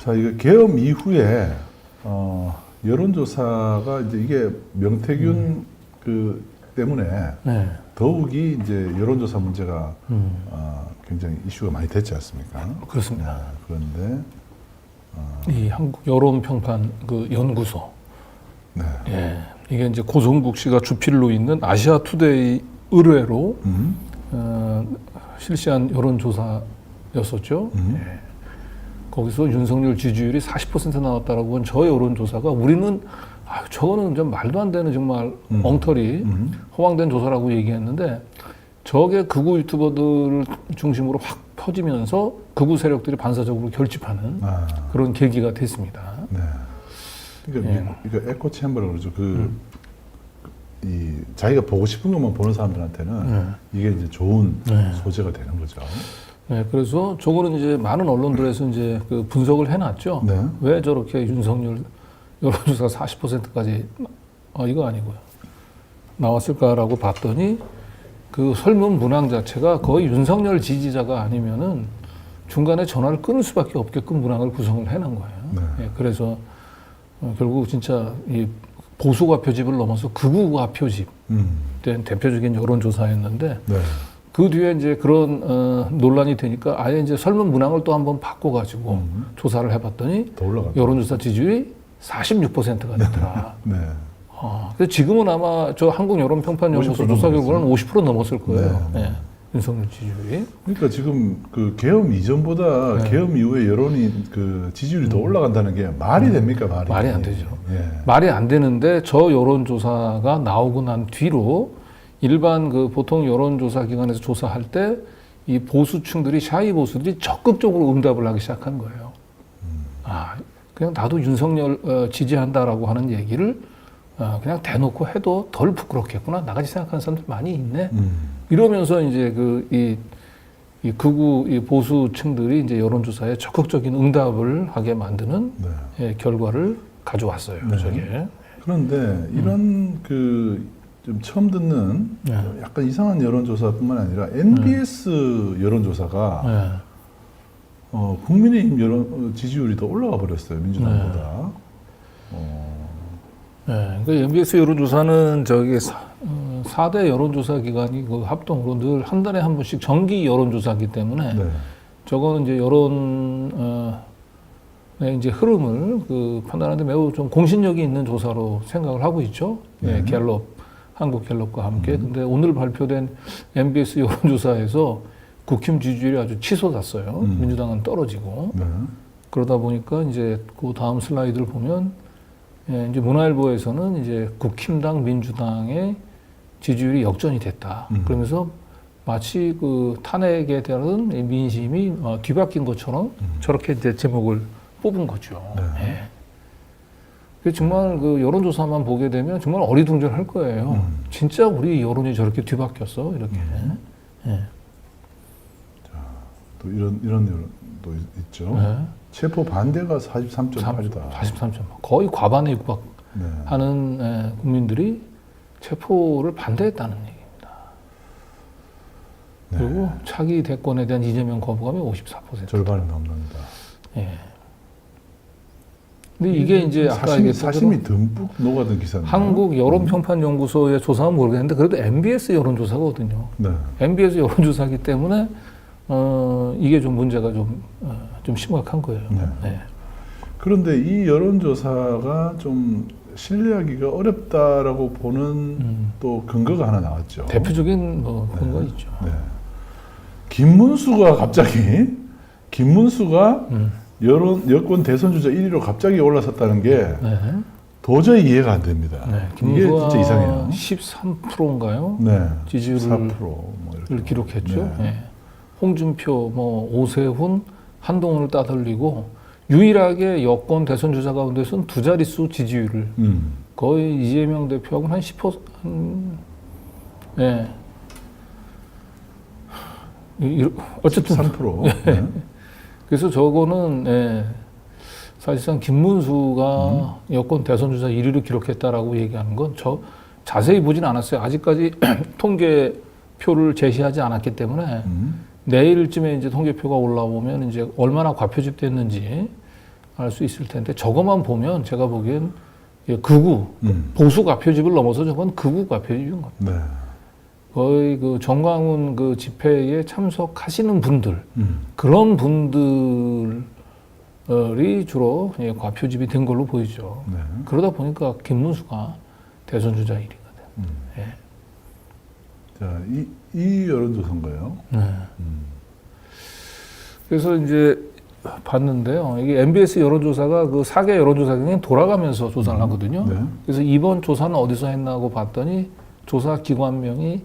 자, 이거 계엄 이후에 여론조사가 이제 이게 명태균 그 때문에 네. 더욱이 이제 여론조사 문제가 굉장히 이슈가 많이 됐지 않습니까? 그렇습니다. 그런데 이 한국 여론평판 그 연구소. 네. 예. 이게 이제 고성국 씨가 주필로 있는 아시아투데이 의뢰로 실시한 여론조사였었죠. 예. 거기서 윤석열 지지율이 40% 나왔다라고 한 저 여론조사가 우리는 저거는 좀 말도 안 되는 정말 엉터리 허황된 조사라고 얘기했는데 저게 극우 유튜버들을 중심으로 확 퍼지면서 극우 세력들이 반사적으로 결집하는 그런 계기가 됐습니다. 네. 그러니까 이거 에코 챔버라고 그러죠. 이 자기가 보고 싶은 것만 보는 사람들한테는 이게 이제 좋은 소재가 되는 거죠. 네, 그래서 저거는 이제 많은 언론들에서 이제 그 분석을 해놨죠. 네. 왜 저렇게 윤석열 여론조사 40%까지 이거 아니고요. 나왔을까라고 봤더니 그 설문 문항 자체가 거의 윤석열 지지자가 아니면은 중간에 전화를 끊을 수밖에 없게끔 문항을 구성을 해놓은 거예요. 네. 예, 그래서 결국 진짜 이 보수가 표집을 넘어서 극우가 표집된 대표적인 여론조사였는데 네. 그 뒤에 이제 그런 논란이 되니까 아예 이제 설문 문항을 또 한번 바꿔가지고 조사를 해봤더니 여론조사 지지율이 46%가 되더라. 네. 그래서 지금은 아마 저 한국여론평판연구소 조사 결과는 50% 넘었을 거예요. 네. 네. 윤석열 지지율이. 그러니까 지금 그 계엄 이전보다 계엄 이후에 여론이 그 지지율이 더 올라간다는 게 말이 됩니까? 말이 안 되죠. 예. 말이 안 되는데 저 여론조사가 나오고 난 뒤로 일반 그 보통 여론조사 기관에서 조사할 때 이 보수층들이 샤이 보수들이 적극적으로 응답을 하기 시작한 거예요. 그냥 나도 윤석열 지지한다라고 하는 얘기를 그냥 대놓고 해도 덜 부끄럽겠구나. 나같이 생각하는 사람들 많이 있네. 이러면서 이제 이 극우 이 보수층들이 이제 여론조사에 적극적인 응답을 하게 만드는 결과를 가져왔어요. 네. 저게. 그런데 이런 좀 처음 듣는 약간 이상한 여론조사뿐만 아니라 NBS 여론조사가 국민의힘 지지율이 더 올라가 버렸어요. 민주당보다. 그러니까 MBS 여론조사는 저기 4대 여론조사 기관이 그 합동으로 늘 한 달에 한 번씩 정기 여론조사이기 때문에 저거는 이제 여론의 이제 흐름을 판단하는데 매우 좀 공신력이 있는 조사로 생각을 하고 있죠. 갤럽, 한국 갤럽과 함께. 근데 오늘 발표된 MBS 여론조사에서 국힘 지지율이 아주 치솟았어요. 민주당은 떨어지고. 그러다 보니까 이제 그 다음 슬라이드를 보면 이제 문화일보에서는 이제 국힘당 민주당의 지지율이 역전이 됐다. 그러면서 마치 그 탄핵에 대한 민심이 뒤바뀐 것처럼 저렇게 이제 제목을 뽑은 거죠. 정말 그 여론조사만 보게 되면 정말 어리둥절할 거예요. 진짜 우리 여론이 저렇게 뒤바뀌었어 이렇게. 자, 또 이런 여론도 있죠. 체포 반대가 43.8이다. 43.8. 거의 과반에 육박하는 국민들이 체포를 반대했다는 얘기입니다. 그리고 차기 대권에 대한 이재명 거부감이 54%. 절반이 넘는다. 근데 이게 이제 아까 얘기했던 사심이 듬뿍 녹아든 기사인데. 한국 여론평판연구소의 조사는 모르겠는데 그래도 MBS 여론조사거든요. MBS 여론조사이기 때문에 이게 좀 문제가 좀 심각한 거예요. 그런데 이 여론조사가 좀 신뢰하기가 어렵다라고 보는 또 근거가 하나 나왔죠. 대표적인 근거가 있죠. 김문수가 여권 대선 주자 1위로 갑자기 올라섰다는 게 도저히 이해가 안 됩니다. 이게 진짜 이상해요. 13%인가요? 지지율을 4% 뭐 이렇게 기록했죠. 홍준표, 오세훈, 한동훈을 따돌리고 유일하게 여권 대선 주자 가운데서는 두 자릿수 지지율을 거의 이재명 대표하고는 한 10%. 어쨌든 13%. 그래서 저거는 사실상 김문수가 여권 대선 주자 1위를 기록했다라고 얘기하는 건 자세히 보진 않았어요. 아직까지 통계표를 제시하지 않았기 때문에 내일쯤에 이제 통계표가 올라오면 이제 얼마나 과표집됐는지 알 수 있을 텐데 저것만 보면 제가 보기엔 극우, 보수 가표집을 넘어서 저건 극우 가표집인 것 같아요. 네. 거의 그 정광훈 그 집회에 참석하시는 분들, 그런 분들이 주로 과표집이 된 걸로 보이죠. 네. 그러다 보니까 김문수가 대선 주자 1위가 돼요. 자, 이 여론조사인가요? 네. 그래서 이제 봤는데요. 이게 MBS 여론조사가 그 4개 여론조사 중에 돌아가면서 조사를 하거든요. 네. 그래서 이번 조사는 어디서 했나고 봤더니 조사 기관명이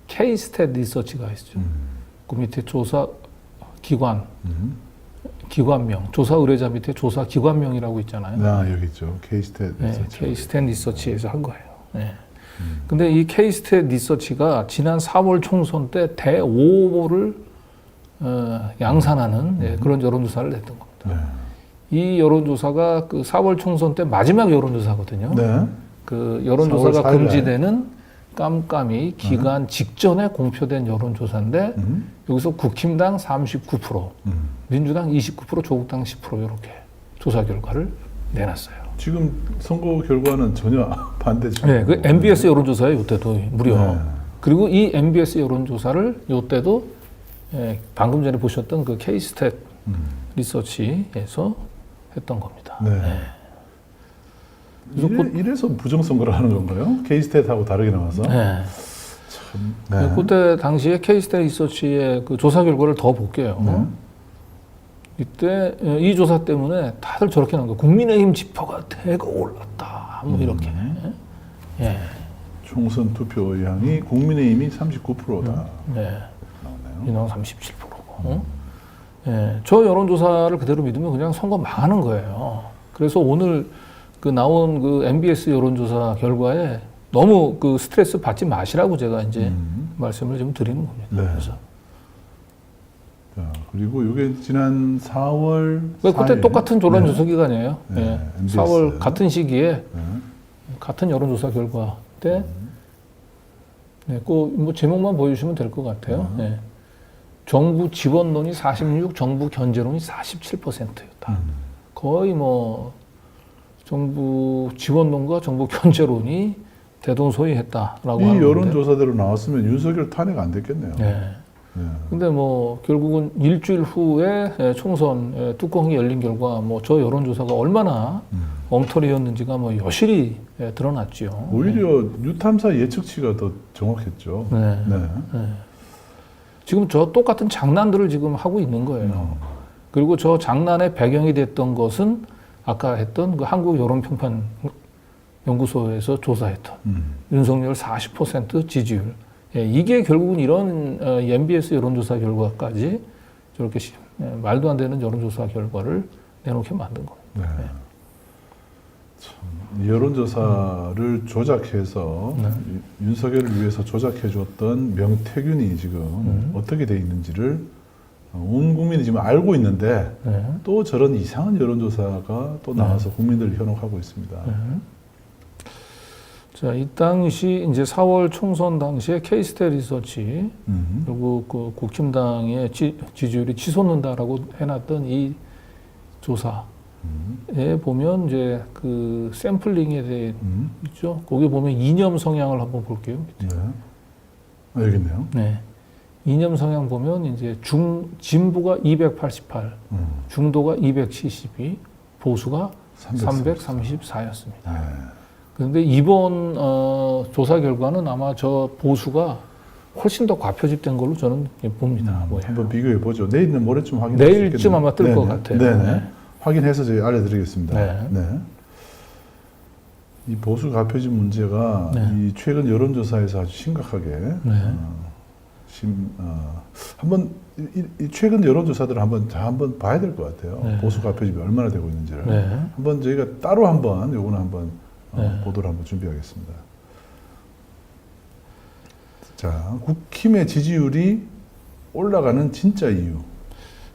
K-스탯 리서치가 있죠. 그 밑에 조사 기관, 기관명, 조사 의뢰자 밑에 조사 기관명이라고 있잖아요. 아, 여기 있죠. K-스탯 네, 리서치. K-스탯 리서치에서 한 거예요. 네. 근데 이 K-스탯 리서치가 지난 4월 총선 때 대오보를 양산하는 그런 여론조사를 했던 겁니다. 네. 이 여론조사가 그 4월 총선 때 마지막 여론조사거든요. 네. 그 여론조사가 4월 4일 날. 금지되는 깜깜이 기간 직전에 공표된 여론조사인데 여기서 국힘당 39%, 민주당 29%, 조국당 10% 이렇게 조사 결과를 내놨어요. 지금 선거 결과는 전혀 반대죠. 네, 그 MBS 여론조사에 이때도 무려. 네. 그리고 이 MBS 여론조사를 이때도 방금 전에 보셨던 그 K-스탯 리서치에서 했던 겁니다. 네. 이래서 부정선거를 하는 건가요? K-스탯하고 다르게 나와서? 네. 참. 네. 그때 당시에 K-스탯 리서치의 그 조사 결과를 더 볼게요. 네. 이때 이 조사 때문에 다들 저렇게 나온 거예요. 국민의힘 지표가 대거 올랐다. 뭐 이렇게. 예. 총선 투표 의향이 국민의힘이 39%다. 네. 나오네요. 민주당 37%고. 예. 저 여론조사를 그대로 믿으면 그냥 선거 망하는 거예요. 그래서 오늘 그 나온 그 MBS 여론조사 결과에 너무 그 스트레스 받지 마시라고 제가 이제 말씀을 좀 드리는 겁니다. 네. 그래서. 자, 그리고 이게 지난 4월 그때 4일. 똑같은 여론조사 기간이에요. 네. 예. MBS. 4월 같은 시기에 네. 같은 여론조사 결과 때, 네, 뭐 제목만 보여주시면 될 것 같아요. 네. 정부 지원론이 46, 정부 견제론이 47%였다. 거의 뭐 정부 지원론과 정부 견제론이 대동소이했다라고 이 하는 건데. 여론조사대로 나왔으면 윤석열 탄핵 안 됐겠네요. 네. 네. 근데 뭐 결국은 일주일 후에 총선 뚜껑이 열린 결과 뭐 저 여론조사가 얼마나 엉터리였는지가 뭐 여실히 드러났죠. 오히려 뉴탐사 예측치가 더 정확했죠. 네. 네. 네. 지금 저 똑같은 장난들을 지금 하고 있는 거예요. 그리고 저 장난의 배경이 됐던 것은 아까 했던 그 한국 여론평판 연구소에서 조사했던 윤석열 40% 지지율. 예, 이게 결국은 이런 MBS 여론조사 결과까지 저렇게 말도 안 되는 여론조사 결과를 내놓게 만든 겁니다. 네. 참, 이 여론조사를 조작해서 윤석열을 위해서 조작해 줬던 명태균이 지금 어떻게 돼 있는지를 온 국민이 지금 알고 있는데 네. 또 저런 이상한 여론조사가 또 나와서 국민들을 현혹하고 있습니다. 자, 이 당시 이제 4월 총선 당시에 K-스탯 리서치 그리고 그 국힘당의 지지율이 치솟는다라고 해놨던 이 조사에 보면 이제 그 샘플링에 대해 있죠. 거기 보면 이념 성향을 한번 볼게요. 네. 아, 여기 있네요. 네. 이념 성향 보면 이제 진보가 288, 중도가 272, 보수가 334였습니다. 네. 그런데 이번 조사 결과는 아마 저 보수가 훨씬 더 과표집된 걸로 저는 봅니다. 한번 비교해 보죠. 내일은 모레쯤 확인할 수 있겠네요. 내일쯤 아마 뜰 것 같아요. 네네. 네. 확인해서 저희 알려드리겠습니다. 네. 네. 이 보수 가표집 문제가 네. 이 최근 여론조사에서 아주 심각하게 네. 한번 이 최근 여론조사들을 한번 봐야 될 것 같아요. 네. 보수 가표집이 얼마나 되고 있는지를 네. 한번 저희가 따로 요거는 한번 네. 보도를 한번 준비하겠습니다. 자, 국힘의 지지율이 올라가는 진짜 이유.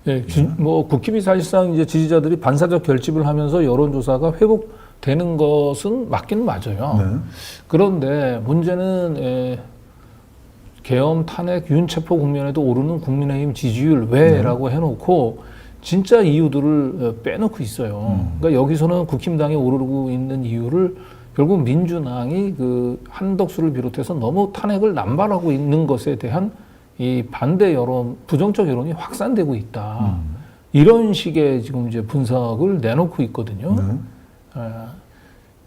예, 뭐 국힘이 사실상 이제 지지자들이 반사적 결집을 하면서 여론조사가 회복되는 것은 맞기는 맞아요. 네. 그런데 문제는 계엄 탄핵 윤체포 국면에도 오르는 국민의힘 지지율 왜라고 해놓고 진짜 이유들을 빼놓고 있어요. 그러니까 여기서는 국힘당이 오르고 있는 이유를 결국 민주당이 그 한덕수를 비롯해서 너무 탄핵을 남발하고 있는 것에 대한 이 반대 여론, 부정적 여론이 확산되고 있다. 이런 식의 지금 이제 분석을 내놓고 있거든요.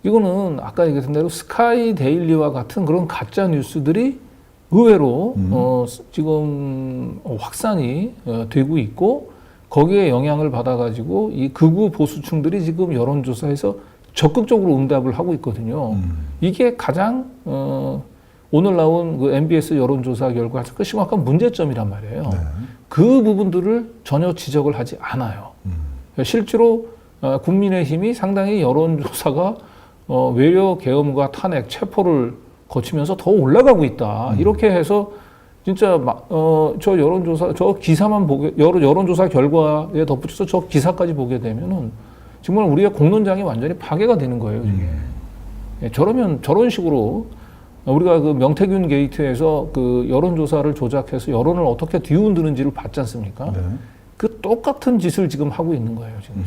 이거는 아까 얘기했던 대로 스카이 데일리와 같은 그런 가짜 뉴스들이 의외로 지금 확산이 되고 있고 거기에 영향을 받아가지고 이 극우 보수층들이 지금 여론조사에서 적극적으로 응답을 하고 있거든요. 이게 가장 오늘 나온 그 MBS 여론조사 결과 그 심각한 문제점이란 말이에요. 네. 그 부분들을 전혀 지적을 하지 않아요. 실제로 국민의힘이 상당히 여론조사가 외려 계엄과 탄핵, 체포를 거치면서 더 올라가고 있다. 이렇게 해서 진짜 저 여론조사, 저 기사만 보게, 여론조사 결과에 덧붙여서 저 기사까지 보게 되면은 정말 우리의 공론장이 완전히 파괴가 되는 거예요. 이게. 저러면 저런 식으로 우리가 그 명태균 게이트에서 그 여론조사를 조작해서 여론을 어떻게 뒤흔드는지를 봤지 않습니까? 네. 그 똑같은 짓을 지금 하고 있는 거예요, 지금.